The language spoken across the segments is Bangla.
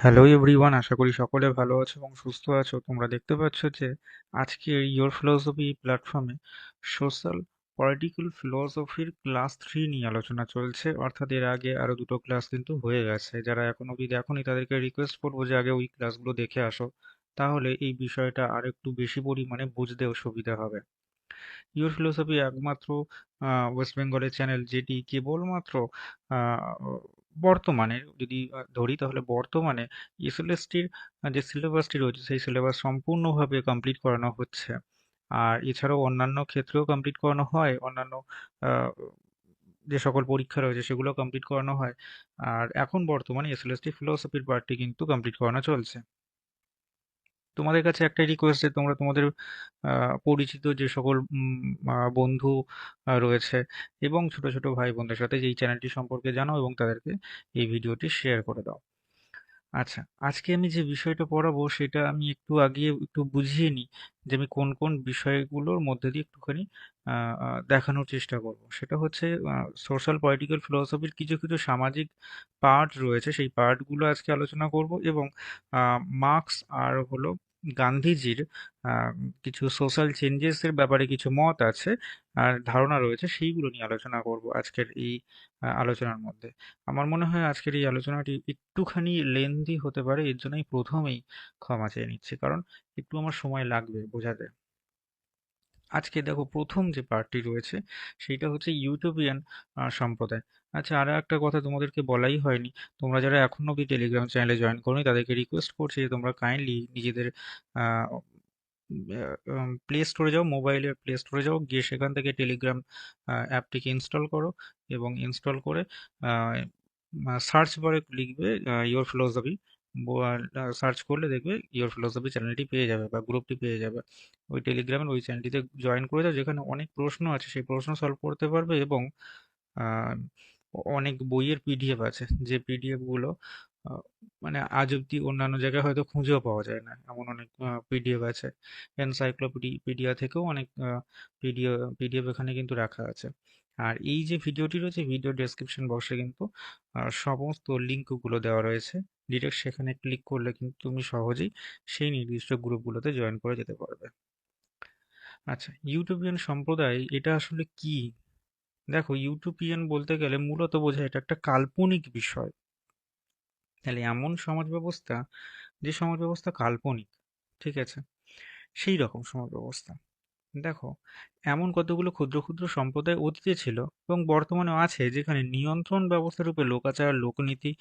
হ্যালো এভরিওয়ান, আশা করি সকলে ভালো আছো এবং সুস্থ আছো। তোমরা দেখতে পাচ্ছ যে আজকের ইয়োর ফিলসফি প্ল্যাটফর্মে সোশ্যাল পলিটিক্যাল ফিলসফির ক্লাস 3 নিয়ে আলোচনা চলছে। অর্থাৎ এর আগে আরো দুটো ক্লাস কিন্তু হয়ে গেছে। যারা এখন অবধি দেখোনি তাদেরকে রিকোয়েস্ট করবো যে আগে ওই ক্লাসগুলো দেখে আসো, তাহলে এই বিষয়টা আর একটু বেশি পরিমাণে বুঝতেও সুবিধা হবে। ইওর ফিলোসফি একমাত্র ওয়েস্ট বেঙ্গলের চ্যানেল যেটি কেবলমাত্র আহ, বর্তমানে যদি ধরি তাহলে বর্তমানে এসএলএসটির যে সিলেবাসটি রয়েছে সেই সিলেবাস সম্পূর্ণভাবে কমপ্লিট করানো হচ্ছে। আর এছাড়াও অন্যান্য ক্ষেত্রেও কমপ্লিট করানো হয়, অন্যান্য আহ, যে সকল পরীক্ষা রয়েছে সেগুলো কমপ্লিট করানো হয়। আর এখন বর্তমানে এসএলএসটি ফিলোসফির পার্টটি কিন্তু কমপ্লিট করানো চলছে। তোমাদের কাছে একটাই রিকোয়েস্ট যে তোমরা তোমাদের পরিচিত যে সকল বন্ধু রয়েছে এবং ছোট ছোট ভাই বোনদের সাথে যে এই চ্যানেলটি সম্পর্কে জানাও এবং তাদেরকে এই ভিডিওটি শেয়ার করে দাও। আচ্ছা, আজকে আমি যে বিষয়টা পড়াবো সেটা আমি একটু আগে একটু বুঝিয়ে নিই যে আমি কোন কোন বিষয়গুলোর মধ্যে দিয়ে একটুখানি দেখানোর চেষ্টা করব। সেটা হচ্ছে সোশ্যাল পলিটিক্যাল ফিলোসফির কিছু কিছু সামাজিক পার্ট রয়েছে, সেই পার্টগুলো আজকে আলোচনা করব এবং মার্কস আর হলো গান্ধীজির আহ, কিছু সোশ্যাল চেঞ্জেসের ব্যাপারে কিছু মত আছে আর ধারণা রয়েছে, সেইগুলো নিয়ে আলোচনা করব আজকের এই আলোচনার মধ্যে। আমার মনে হয় আজকের এই আলোচনাটি একটুখানি লেন্দি হতে পারে, এর জন্যই প্রথমেই ক্ষমা চেয়ে নিচ্ছি, কারণ একটু আমার সময় লাগবে বোঝাতে। আজকে দেখো প্রথম যে পার্টটি রয়েছে সেইটা হচ্ছে ইউটোপিয়ান সম্প্রদায়। আচ্ছা, আর একটা কথা তোমাদেরকে বলাই হয়নি, তোমরা যারা এখনো অব্দি টেলিগ্রাম চ্যানেলে জয়েন করোনি তাদেরকে রিকোয়েস্ট করছি যে তোমরা কাইন্ডলি নিজেদের প্লে স্টোরে যাও, মোবাইলের প্লে স্টোরে যাও, গিয়ে সেখান থেকে টেলিগ্রাম অ্যাপটিকে ইনস্টল করো এবং ইনস্টল করে সার্চ বারে লিখবে ইয়োর ফিলোসফি, সার্চ করলে দেখবে ইয়োর ফিলোসফি চ্যানেলটি পেয়ে যাবে বা গ্রুপটি পেয়ে যাবে। ওই টেলিগ্রামের ওই চ্যানেলটিতে জয়েন করে দাও, যেখানে অনেক প্রশ্ন আছে সেই প্রশ্ন সলভ করতে পারবে এবং আহ, অনেক বইয়ের পিডিএফ আছে যে পিডিএফ গুলো আহ, মানে আজ অব্দি অন্যান্য জায়গায় হয়তো খুঁজেও পাওয়া যায় না, এমন অনেক পিডিএফ আছে। এনসাইক্লোপিডিয়া থেকেও অনেক পিডিএফ পিডিএফ এখানে কিন্তু রাখা আছে। আর এই যে ভিডিওটি রয়েছে, ভিডিও ডেসক্রিপশন বক্সে কিন্তু সমস্ত লিঙ্কগুলো দেওয়া রয়েছে। ডিরেক্ট সেখানে ক্লিক করলে কিন্তু তুমি সহজেই সেই নির্দিষ্ট গ্রুপগুলোতে জয়েন করে যেতে পারবে। আচ্ছা, ইউটোপিয়ান সম্প্রদায় এটা আসলে কি? দেখো, ইউটোপিয়ান বলতে গেলে মূলত বোঝায় এটা একটা কাল্পনিক বিষয়। তাহলে এমন সমাজ ব্যবস্থা যে সমাজ ব্যবস্থা কাল্পনিক, ঠিক আছে, সেই রকম সমাজ ব্যবস্থা। দেখো, এমন কতগুলো ক্ষুদ্র ক্ষুদ্র সম্প্রদায় অতীতে ছিল এবং বর্তমানেও আছে যেখানে নিয়ন্ত্রণ ব্যবস্থা রূপে লোকাচার, লোকনীতি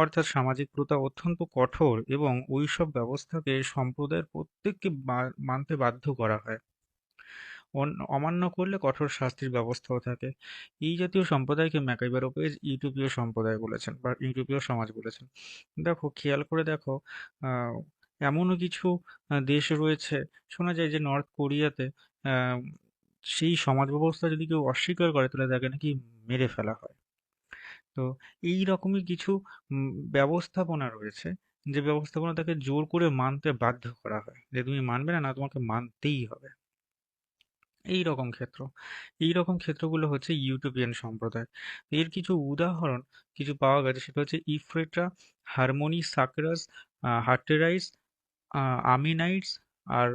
অর্থাৎ সামাজিক প্রথা অত্যন্ত কঠোর এবং ওইসব ব্যবস্থাকে সম্প্রদায়ের প্রত্যেককে মানতে বাধ্য করা হয়। অমান্য করলে কঠোর শাস্তির ব্যবস্থাও থাকে। এই জাতীয় সম্প্রদায়কে ম্যাকাইবার ওপেজ ইউটোপীয় সম্প্রদায় বলেছেন বা ইউটোপীয় সমাজ বলেছেন। দেখো, খেয়াল করে দেখো, আহ, এমনও কিছু দেশ রয়েছে, শোনা যায় যে নর্থ কোরিয়াতে আহ, সেই সমাজ ব্যবস্থা যদি কেউ অস্বীকার করে তাহলে তাকে নাকি মেরে ফেলা হয়। তো এই রকমই কিছু ব্যবস্থাপনা রয়েছে, যে ব্যবস্থাপনা তাকে জোর করে মানতে বাধ্য করা হয়, যে তুমি মানবে না, না তোমাকে মানতেই হবে। এই রকম ক্ষেত্র, এই রকম ক্ষেত্রগুলো হচ্ছে ইউটোপিয়ান সম্প্রদায়। এর কিছু উদাহরণ কিছু পাওয়া গেছে, সেটা হচ্ছে ইফ্রেটা, হারমোনি সাকরাস, হার্টেরাইস, আমিনাইটস আর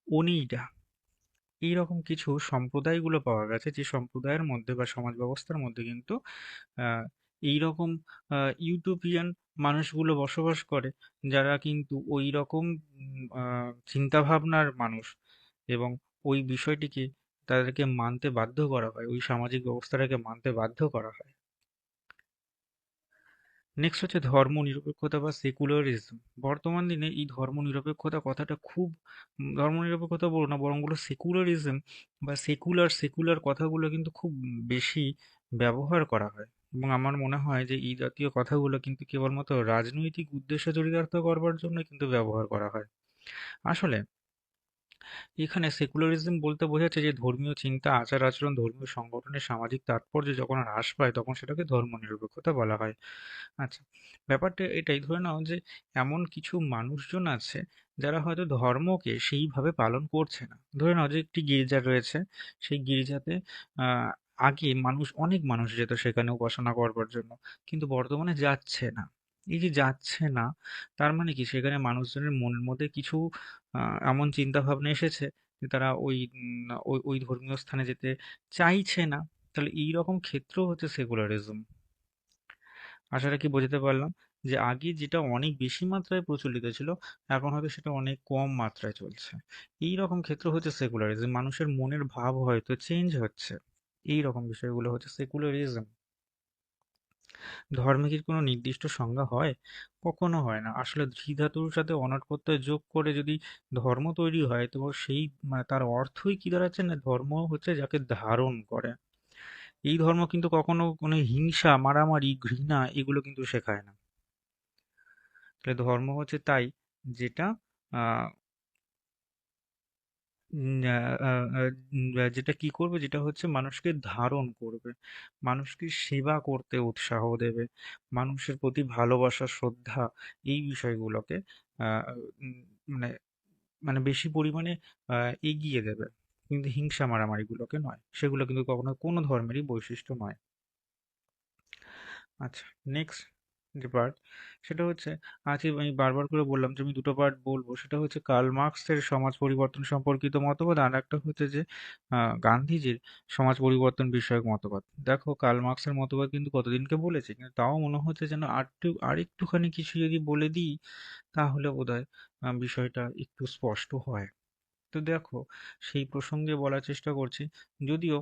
ওনিডা। এইরকম কিছু সম্প্রদায়গুলো পাওয়া গেছে যে সম্প্রদায়ের মধ্যে বা সমাজ ব্যবস্থার মধ্যে কিন্তু আহ, এইরকম ইউটোপিয়ান মানুষগুলো বসবাস করে, যারা কিন্তু ওই রকম চিন্তা ভাবনার মানুষ এবং ওই বিষয়টিকে তাদেরকে মানতে বাধ্য করা হয়, ওই সামাজিক ব্যবস্থাটাকে মানতে বাধ্য করা হয়। নেক্সট হচ্ছে ধর্মনিরপেক্ষতা বা সেকুলারিজম। বর্তমান দিনে এই ধর্মনিরপেক্ষতা কথাটা খুব ধর্মনিরপেক্ষতা বলবো না, বরং বলো সেকুলারিজম বা সেকুলার সেকুলার কথাগুলো কিন্তু খুব বেশি ব্যবহার করা হয়। এবং আমার মনে হয় যে এই জাতীয় কথাগুলো কিন্তু কেবলমাত্র রাজনৈতিক উদ্দেশ্য চরিতার্থ করবার জন্য কিন্তু ব্যবহার করা হয়। আসলে এখানে সেকুলারিজম বলতে বোঝাচ্ছে যে ধর্মীয় চিন্তা, আচার আচরণ, ধর্মীয় সংগঠনের সামাজিক তাৎপর্য যখন হ্রাস পায় তখন সেটাকে ধর্মনিরপেক্ষতা বলা হয়। আচ্ছা, ব্যাপারটা এটাই, ধরে নাও যে এমন কিছু মানুষজন আছে যারা হয়তো ধর্মকে সেইভাবে পালন করছে না। ধরে নাও যে একটি গির্জা রয়েছে, সেই গির্জাতে আহ আগে অনেক মানুষ যেত সেখানে উপাসনা করবার জন্য, কিন্তু বর্তমানে যাচ্ছে না। এই যে যাচ্ছে না, তার মানে কি সেখানে মানুষজনের মনের মধ্যে কিছু এমন চিন্তা ভাবনা এসেছে যে তারা ওই ধর্মীয় স্থানে যেতে চাইছে না। তাহলে এই রকম ক্ষেত্র হচ্ছে সেকুলারিজম। আশা রাখি বোঝাতে পারলাম যে আগে যেটা অনেক বেশি মাত্রায় প্রচলিত ছিল, এখন হয়তো সেটা অনেক কম মাত্রায় চলছে। এই রকম ক্ষেত্র হচ্ছে সেকুলারিজম, মানুষের মনের ভাব হয়তো চেঞ্জ হচ্ছে। এই রকম বিষয়গুলো হচ্ছে সেকুলারিজম। ধর্মে কি কোনো নির্দিষ্ট সংজ্ঞা হয়? কখনো হয় না। আসলে ধৃ-ধাতুর সাথে অনট প্রত্যয় যোগ করে যদি ধর্ম তৈরি হয়, তো সেই তার অর্থই কি দাঁড়াচ্ছে না, ধর্ম হচ্ছে যাকে ধারণ করে। এই ধর্ম কিন্তু কখনো কোনো হিংসা, মারামারি, ঘৃণা এগুলো কিন্তু শেখায় না। তাহলে ধর্ম হচ্ছে তাই যেটা আহ যেটা কি করবে, যেটা হচ্ছে মানুষকে ধারণ করবে, মানুষকে সেবা করতে উৎসাহ দেবে, মানুষের প্রতি ভালোবাসা, শ্রদ্ধা, এই বিষয়গুলোকে আহ, উম, মানে মানে বেশি পরিমাণে এগিয়ে দেবে, কিন্তু হিংসা মারামারিগুলোকে নয়। সেগুলো কিন্তু কখনো কোনো ধর্মেরই বৈশিষ্ট্য নয়। আচ্ছা, নেক্সট যে পার্ট, সেটা হচ্ছে, আজকে আমি বারবার করে বললাম যে আমি দুটো পার্ট বলবো। সেটা হচ্ছে কার্ল মার্কসের সমাজ পরিবর্তন সম্পর্কিত মতবাদ, আর একটা হচ্ছে যে গান্ধীজির সমাজ পরিবর্তন বিষয়ক মতবাদ। দেখো, কার্ল মার্কসের মতবাদ কিন্তু কতদিনকে বলেছে, কিন্তু তাও মনে হচ্ছে যেন আরেকটুখানি কিছু যদি বলে দিই, তাহলে বোধহয় বিষয়টা একটু স্পষ্ট হয়। তো দেখো, সেই প্রসঙ্গে বলার চেষ্টা করছি। যদিও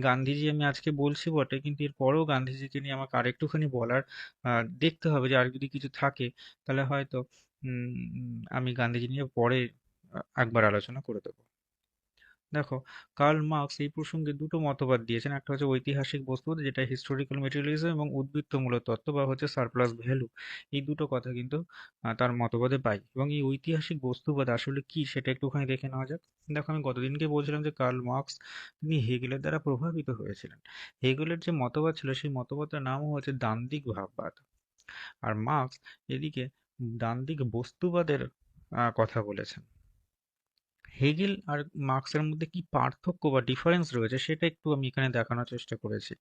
গান্ধীজি আমি আজকে বলছি বটে, কিন্তু এরপরেও গান্ধীজিকে নিয়ে আমাকে আরেকটুখানি বলার দেখতে হবে যে আর যদি কিছু থাকে, তাহলে হয়তো আমি গান্ধীজি নিয়ে পরে একবার আলোচনা করে দেবো। দেখো, কার্ল মার্কস এই প্রসঙ্গে দুটো মতবাদ দিয়েছেন। একটা হচ্ছে ঐতিহাসিক বস্তুবাদ, যেটা হিস্টোরিক্যাল মেটেরিয়ালিজম, এবং উদ্বৃত্তমূলক তত্ত্ব বা হচ্ছে সারপ্লাস ভ্যালু। এই দুটো কথা কিন্তু তার মতবাদে পাই। এবং এই ঐতিহাসিক বস্তুবাদ আসলে কি, সেটা একটুখানি দেখে নেওয়া যাক। দেখো, আমি গতদিনকে বলছিলাম যে কার্ল মার্কস তিনি হেগেলের দ্বারা প্রভাবিত হয়েছিলেন। হেগেলের যে মতবাদ ছিল, সেই মতবাদটার নামও হচ্ছে দ্বান্দ্বিক ভাববাদ। আর মার্কস এদিকে দ্বান্দ্বিক বস্তুবাদের কথা বলেছেন। হেগেল আর মার্কসের মধ্যে কি পার্থক্য বা ডিফারেন্স রয়েছে, সেটা একটু আমি এখানে দেখানোর চেষ্টা করেছি।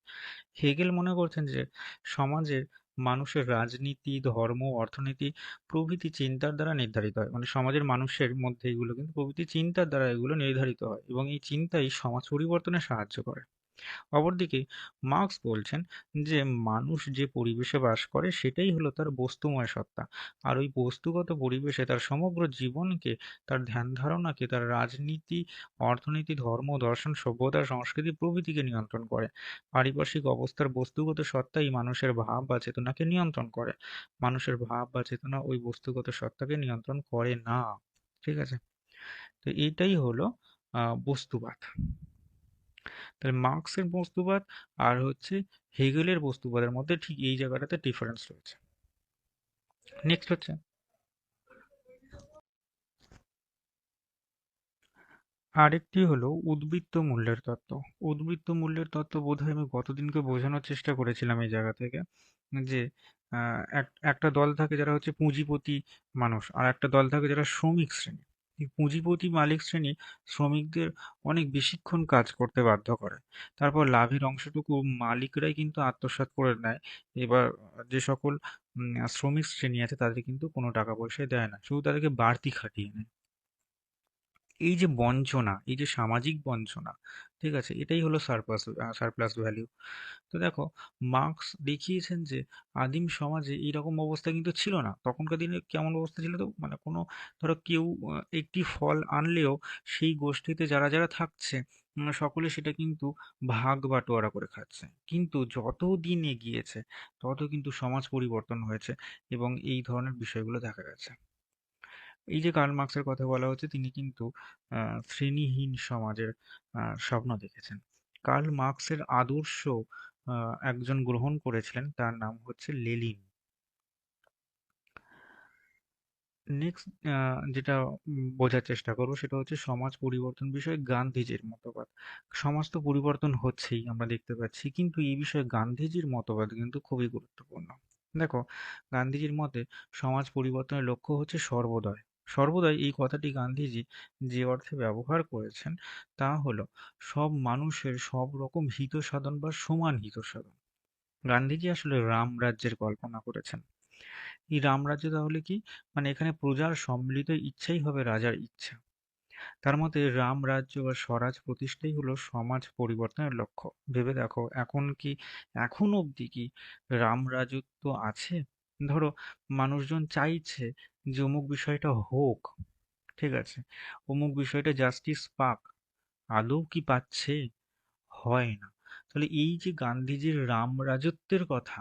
হেগেল মনে করছেন যে সমাজের মানুষের রাজনীতি, ধর্ম, অর্থনীতি প্রভৃতি চিন্তার দ্বারা নির্ধারিত হয়। মানে সমাজের মানুষের মধ্যে এগুলো কিন্তু প্রভৃতি চিন্তার দ্বারা এগুলো নির্ধারিত হয়, এবং এই চিন্তাই সমাজ পরিবর্তনে সাহায্য করে। অপরদিকে মার্কস বলছেন যে মানুষ যে পরিবেশে বাস করে সেটাই হলো তার বস্তুময় সত্তা। আর ওই বস্তুগত পরিবেশে তার সমগ্র জীবনকে, তার ধ্যান ধারণাকে, তার রাজনীতি, অর্থনীতি, ধর্ম, দর্শন, সভ্যতা, সংস্কৃতি প্রভৃতিকে নিয়ন্ত্রণ করে। পারিপার্শ্বিক অবস্থার বস্তুগত সত্তাই মানুষের ভাব বা চেতনাকে নিয়ন্ত্রণ করে। মানুষের ভাব বা চেতনা ওই বস্তুগত সত্তাকে নিয়ন্ত্রণ করে না। ঠিক আছে? তো এইটাই হলো বস্তুবাদ। তাহলে মার্কসের বস্তুবাদ আর হচ্ছে হেগেলের বস্তুবাদের মধ্যে ঠিক এই জায়গাটাতে ডিফারেন্স রয়েছে। নেক্সট হচ্ছে আরেকটি হলো উদ্বৃত্ত মূল্যের তত্ত্ব। উদ্বৃত্ত মূল্যের তত্ত্ব বোধহয় আমি গতদিনকে বোঝানোর চেষ্টা করেছিলাম এই জায়গা থেকে, যে একটা দল থাকে যারা হচ্ছে পুঁজিপতি মানুষ, আর একটা দল থাকে যারা শ্রমিক শ্রেণী। এই পুঁজিপতি মালিক শ্রেণী শ্রমিকদের অনেক বেশিক্ষণ কাজ করতে বাধ্য করে, তারপর লাভের অংশটুকু মালিকরাই কিন্তু আত্মসাৎ করে নেয়। এবার যে সকল শ্রমিক শ্রেণী আছে তাদের কিন্তু কোনো টাকা পয়সা দেয় না, শুধু তাদেরকে বাড়তি খাটিয়ে নেয়। এই যে বঞ্চনা, এই যে সামাজিক বঞ্চনা, ঠিক আছে, এটাই হলো সারপ্লাস ভ্যালু। তো দেখো, মার্কস দেখিয়েছেন যে আদিম সমাজে এইরকম অবস্থা কিন্তু ছিল না। তখনকার দিনে কেমন অবস্থা ছিল, তো মানে কোনো, ধরো কেউ একটি ফল আনলেও সেই গোষ্ঠীতে যারা যারা থাকছে সকলে সেটা কিন্তু ভাগ বাটোয়ারা করে খাচ্ছে। কিন্তু যত দিন এগিয়েছে তত কিন্তু সমাজ পরিবর্তন হয়েছে, এবং এই ধরনের বিষয়গুলো দেখা গেছে। এই যে কার্ল মার্কসের কথা বলা হচ্ছে, তিনি কিন্তু শ্রেণীহীন সমাজের স্বপ্ন দেখেছেন। কার্ল মার্কসের আদর্শ একজন গ্রহণ করেছিলেন, তার নাম হচ্ছে লেনিন। নেক্সট যেটা বোঝার চেষ্টা করবো, সেটা হচ্ছে সমাজ পরিবর্তন বিষয়ে গান্ধীজির মতবাদ। সমাজ তো পরিবর্তন হচ্ছেই আমরা দেখতে পাচ্ছি, কিন্তু এই বিষয়ে গান্ধীজির মতবাদ কিন্তু খুবই গুরুত্বপূর্ণ। দেখো, গান্ধীজির মতে সমাজ পরিবর্তনের লক্ষ্য হচ্ছে সর্বদয়। সর্বদয় এই কথাটি গান্ধীজি যে অর্থে ব্যবহার করেছেন, তা হলো সব মানুষের সব রকম হিত সাধন বা সমান হিত সাধন। গান্ধীজি আসলে রাম রাজ্যের কল্পনা করেছেন। এই রামরাজ্য তাহলে কি? মানে এখানে প্রজার সম্মিলিত ইচ্ছাই হবে রাজার ইচ্ছা। তার মতে রামরাজ্য বা স্বরাজ প্রতিষ্ঠাই হলো সমাজ পরিবর্তনের লক্ষ্য। ভেবে দেখো, এখন অবধি কি রামরাজত্ব আছে? ধরো, মানুষজন চাইছে যে অমুক বিষয়টা হোক, ঠিক আছে, অমুক বিষয়টা জাস্টিস পাক, আদৌ কি পাচ্ছে? হয় না। তাহলে এই যে গান্ধীজির রামরাজত্বের কথা,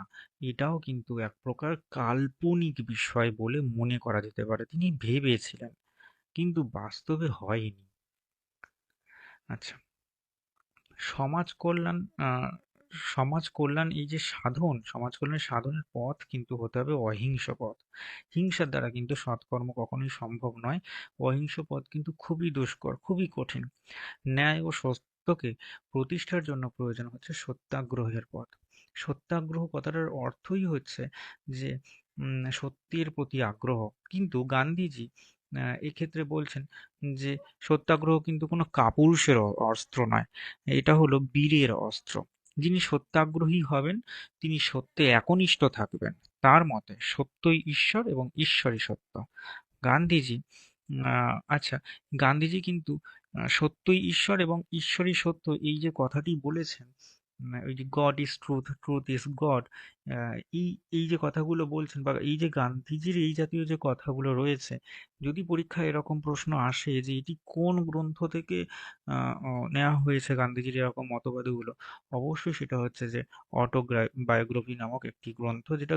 এটাও কিন্তু এক প্রকার কাল্পনিক বিষয় বলে মনে করা যেতে পারে। তিনি ভেবেছিলেন, কিন্তু বাস্তবে হয়নি। আচ্ছা, সমাজ কল্যাণ আহ, সমাজ কল্যাণ এই যে সাধন, সমাজ কল্যাণের সাধনের পথ কিন্তু হতে হবে অহিংস পথ। হিংসার দ্বারা কিন্তু সৎকর্ম কখনোই সম্ভব নয়। অহিংস পথ কিন্তু খুবই দুষ্কর, খুবই কঠিন। ন্যায় ও সত্যকে প্রতিষ্ঠার জন্য প্রয়োজন হচ্ছে সত্যাগ্রহের পথ। সত্যাগ্রহ কথাটার অর্থই হচ্ছে যে সত্যের প্রতি আগ্রহ। কিন্তু গান্ধীজি এক্ষেত্রে বলছেন যে সত্যাগ্রহ কিন্তু কোনো কাপুরুষের অস্ত্র নয়, এটা হলো বীরের অস্ত্র। যিনি সত্যাগ্রহী হবেন তিনি সত্যে একনিষ্ঠ থাকবেন। তার মতে সত্যই ঈশ্বর এবং ঈশ্বরই সত্য। গান্ধীজি আচ্ছা, গান্ধীজি কিন্তু সত্যই ঈশ্বর এবং ঈশ্বরই সত্য, এই যে কথাটি বলেছেন, ওই যে god is truth, truth is god, এই এই যে কথাগুলো বলছেন, বা এই যে গান্ধীজির এই জাতীয় যে কথাগুলো রয়েছে, যদি পরীক্ষায় এরকম প্রশ্ন আসে যে এটি কোন গ্রন্থ থেকে নেওয়া হয়েছে গান্ধীজির এরকম মতবাদগুলো, অবশ্যই সেটা হচ্ছে যে অটোবায়োগ্রাফি নামক একটি গ্রন্থ, যেটা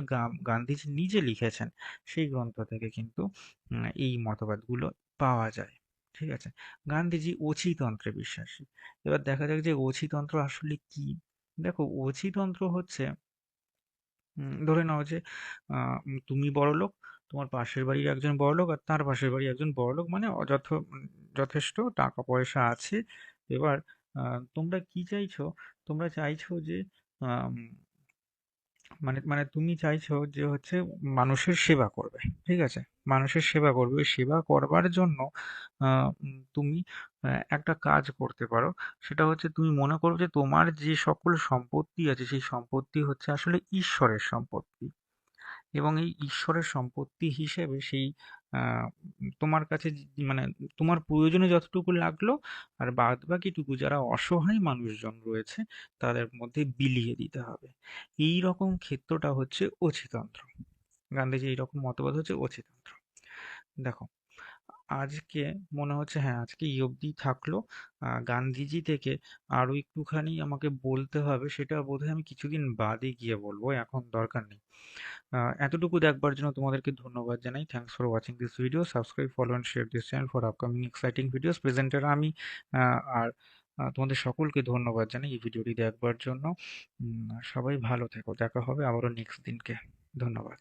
গান্ধীজি নিজে লিখেছেন। সেই গ্রন্থ থেকে কিন্তু এই মতবাদগুলো পাওয়া যায়। ঠিক আছে? গান্ধীজি অছিতন্ত্রে বিশ্বাসী। এবার দেখা যাক যে অছিতন্ত্র আসলে কি? দেখো, অছিতন্ত্র হচ্ছে, ধরে নাও যে তুমি বড়লোক, তোমার পাশের বাড়ির একজন বড়লোক, আর তার পাশের বাড়ির একজন বড়লোক, মানে যথেষ্ট টাকা পয়সা আছে। এবার তোমরা কি চাইছো? তোমরা চাইছো যে আম, মানে মানে তুমি চাইছো যে হচ্ছে মানুষের সেবা করবে, ঠিক আছে, মানুষের সেবা করবে। ওই সেবা করবার জন্য তুমি একটা কাজ করতে পারো। সেটা হচ্ছে, তুমি মনে করো যে তোমার যে সকল সম্পত্তি আছে সেই সম্পত্তি হচ্ছে আসলে ঈশ্বরের সম্পত্তি, এবং এই ঈশ্বরের সম্পত্তি হিসেবে সেই তোমার কাছে মানে তোমার প্রয়োজনে যতটুকু লাগলো, আর বাদ বাকিটুকু যারা অসহায় মানুষজন রয়েছে তাদের মধ্যে বিলিয়ে দিতে হবে। এই রকম ক্ষেত্রটা হচ্ছে অছিতন্ত্র। গান্ধীজি এইরকম মতবাদ হচ্ছে অছিতন্ত্র। দেখো, আজকে মনে হচ্ছে হ্যাঁ, আজকে এই অবধি থাকলো। গান্ধীজি থেকে আরো একটুখানি আমাকে বলতে হবে, সেটা বোধহয় আমি কিছুদিন বাদে গিয়ে বলবো, এখন দরকার নেই। এতটুকু দেখবার জন্য তোমাদেরকে ধন্যবাদ জানাই। Thanks for watching this video. Subscribe, follow and share this channel for upcoming exciting videos. Presenter আমি, আর তোমাদের সকলকে ধন্যবাদ জানাই এই ভিডিওটি দেখবার জন্য। সবাই ভালো থেকো, দেখা হবে আবারও নেক্সট দিনকে। ধন্যবাদ।